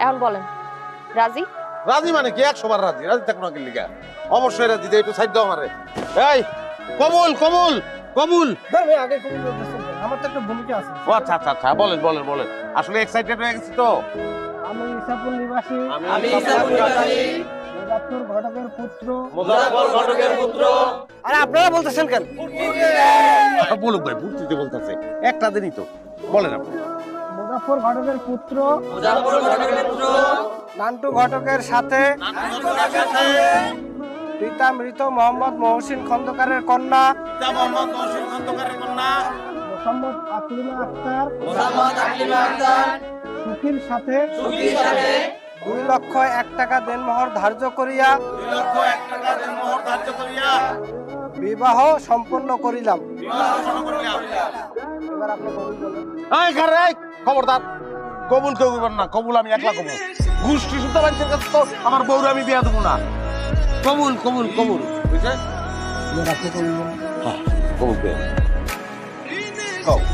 এখন বলেন রাজি? রাজি মানে কি 100 বার রাজি। রাজি থাকবো না কি লিগা? অবশ্যই রাজি। দে একটু সাইড দাও আমারে। এই কবুল কবুল কবুল। ধর ভাই আগে কবুল বলতেছেন আমার তো একটা ভূমিকা আছে। ও আচ্ছা আচ্ছা আচ্ছা বলেন বলেন বলেন। আসলে এক্সাইটেড হয়ে গেছি তো। আমি ইসাপুর নিবাসী মুজাফফর ঘটকের পুত্র। আরে আপনারা বলতেছেন কেন? বলুক ভাই ভর্তিতে বলতেছে একটা দিনই তো বলেন আপনি। মুজাফফর ঘটকের পুত্র নান্টু ঘটকের সাথে পিতা মৃত মোহাম্মদ মহসিন খন্দকারের কন্যা মোহাম্মদ আকলিমা আক্তার সুখীর সাথে 2,01,000 টাকা দেনমোহর ধার্য করিয়া বিবাহ সম্পন্ন করিলাম। এবার আপনি কবুল বলেন। এই ঘরে এই খবরদার কবুল কেউ করবেন না। কবুল আমি একলা কবুল। গোষ্ঠী শুদ্ধ মানুষের কাছে তো আমার বউরে আমি বিয়া দেবো না। কবুল কবুল কবুল বুঝছে? এবার আপনি কবুল বলেন। হ্যাঁ কবুল পেয়ে কবুল।